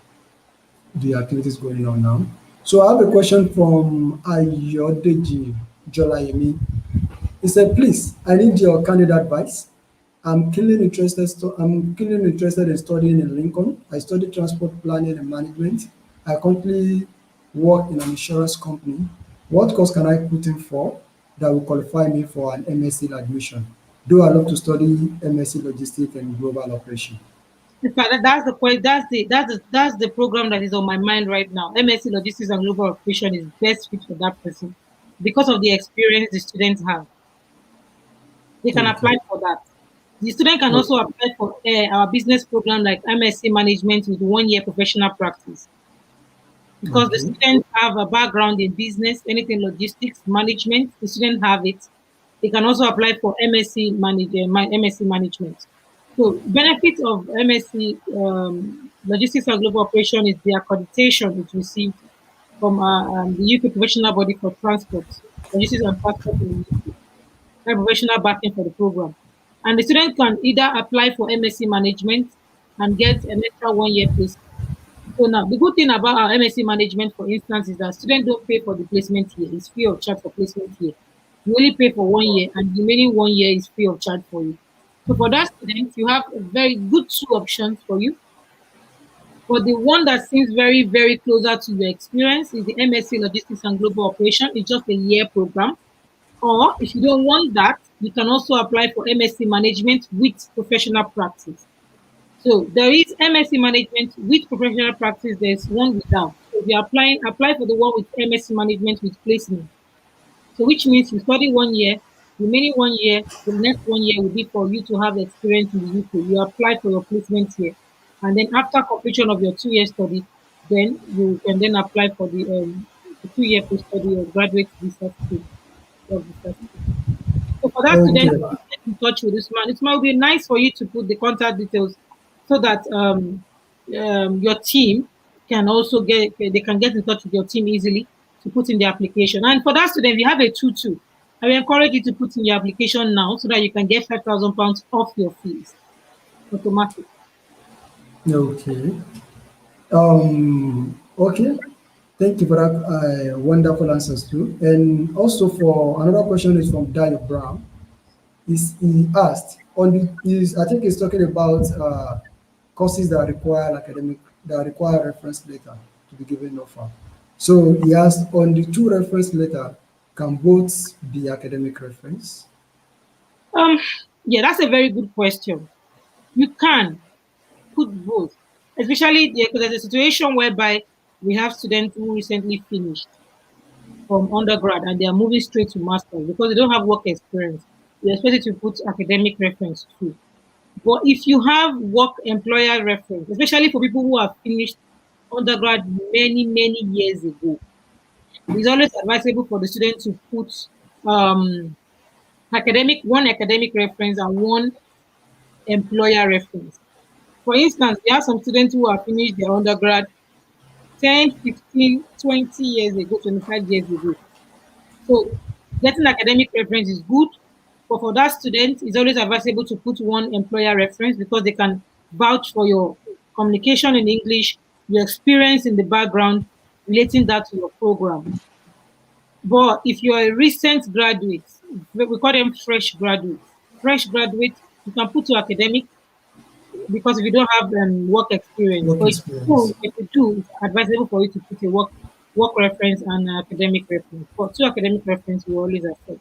the activities going on now. So I have a question from Ayodeji Jolayemi. He said, please, I need your candid advice. I'm keenly interested in studying in Lincoln. I study transport planning and management. I currently work in an insurance company. What course can I put in for that will qualify me for an MSc admission? Though I love to study MSc Logistics and Global Operation.
In fact, that's the point. That's the program that is on my mind right now. MSc Logistics and Global Operation is best fit for that person because of the experience the students have. They can
Okay.
apply for that. The student can also apply for our business program like MSc Management with 1 year professional practice. because the
Okay.
students have a background in business, anything logistics, management. The students have it. They can also apply for MSc MSc management. So benefits of MSc logistics and global operation is the accreditation it received from the UK professional body for transport, logistics and transport in the UK, and professional backing for the program. And the student can either apply for MSc management and get an extra 1 year place. So now, the good thing about our MSc management, for instance, is that students don't pay for the placement year. It's free of charge for placement year. You only pay for 1 year, and the remaining 1 year is free of charge for you. So for that student, you have a very good two options for you. But the one that seems very, very closer to your experience is the MSc Logistics and Global Operation. It's just a year program. Or if you don't want that, you can also apply for MSc Management with professional practice. So there is MSc management with professional practice. There's one without. So if you're applying, apply for the one with MSc management with placement. So which means you study 1 year, remaining 1 year, the next 1 year will be for you to have experience in the UK. You apply for your placement here. And then after completion of your 2 year study, then you can then apply for the 2 year post study or graduate visa scheme. Visa scheme. So for that student,
Okay.
get in touch with this man. It might be nice for you to put the contact details so that your team can also they can get in touch with your team easily to put in the application. And for that student, we have a 2-2. I will encourage you to put in your application now so that you can get £5,000 off your fees automatic.
Okay. Okay. Thank you for that wonderful answers too. And also for another question is from Dayo Brown. Is he asked on the is I think he's talking about courses that require academic that require reference letter to be given offer. So he asked on the two reference letter, can both be academic reference?
Um, yeah, that's a very good question. You can put both, especially because there's a situation whereby we have students who recently finished from undergrad and they are moving straight to masters because they don't have work experience. You're expected to put academic reference too. But if you have work employer reference, especially for people who have finished undergrad many, many years ago, it's always advisable for the student to put um, one academic reference and one employer reference. For instance, there are some students who have finished their undergrad 10, 15, 20 years ago, 25 years ago. So getting academic reference is good, but for that student, it's always advisable to put one employer reference because they can vouch for your communication in English, your experience in the background, relating that to your program. But if you're a recent graduate, we call them fresh graduates. Fresh graduates, you can put your academic because if you don't have work experience,
Work
but
experience.
if you do, it's advisable for you to put a work reference and academic reference. But two academic reference will always accept.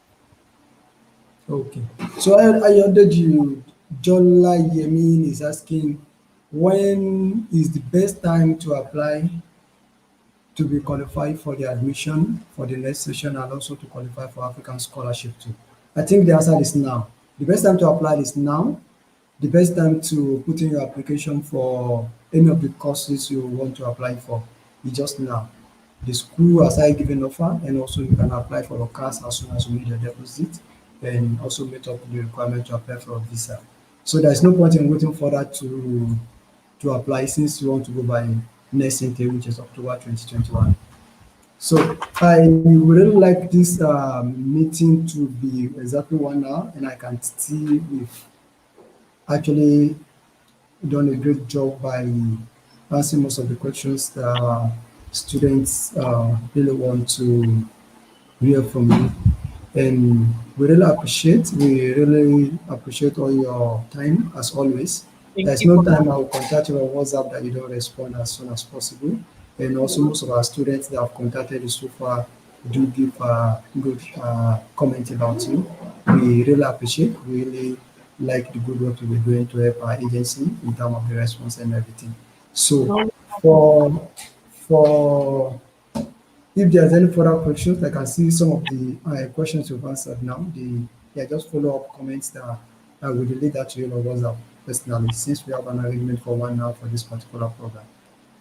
Okay. So Ayodeji Jola Yemin is asking, when is the best time to apply to be qualified for the admission for the next session and also to qualify for African scholarship too? I think the answer is now. The best time to apply is now. The best time to put in your application for any of the courses you want to apply for is just now. The school has already given offer, and also you can apply for a class as soon as you make your deposit and also meet up the requirement to apply for a visa. So there's no point in waiting for that to apply since you want to go by next intake, which is October 2021. So I would really like this meeting to be exactly 1 hour, and I can see we've actually done a great job by answering most of the questions that our students really want to hear from you. And we really appreciate all your time as always.
Thank
There's
you
no
for
time I will contact you on WhatsApp that you don't respond as soon as possible. And also most of our students that have contacted you so far do give good comment about you. We really appreciate, we really like the good work we're doing to help our agency in terms of the response and everything. So
no,
for for if there's any further questions, I can see some of the questions you've answered now. They are just follow-up comments that I will relay that to you on WhatsApp personally, since we have an arrangement for 1 hour for this particular program.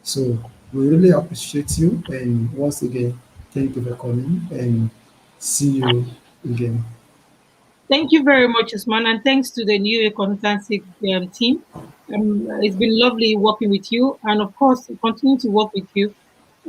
So we really appreciate you. And once again, thank you for coming and see you again.
Thank you very much, Usman, and thanks to the new consultancy team. It's been lovely working with you, and of course, continue to work with you.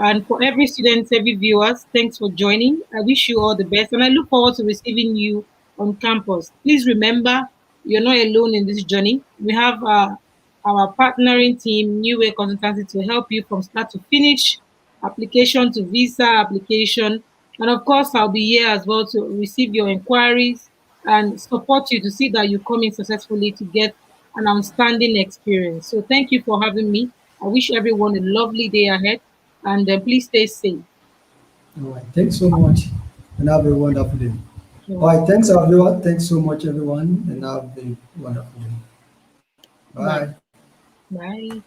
And for every student, every viewers, thanks for joining. I wish you all the best, and I look forward to receiving you on campus. Please remember, you're not alone in this journey. We have our partnering team, New Way Consultancy, to help you from start to finish, application to visa application, and of course, I'll be here as well to receive your inquiries and support you to see that you come in successfully to get an outstanding experience. So thank you for having me. I wish everyone a lovely day ahead, and please stay safe.
All right. Thanks so much and have a wonderful day.
You're
All right.
welcome.
Thanks, everyone. Thanks so much, everyone, and have a wonderful day.
Bye.
Bye.
Bye.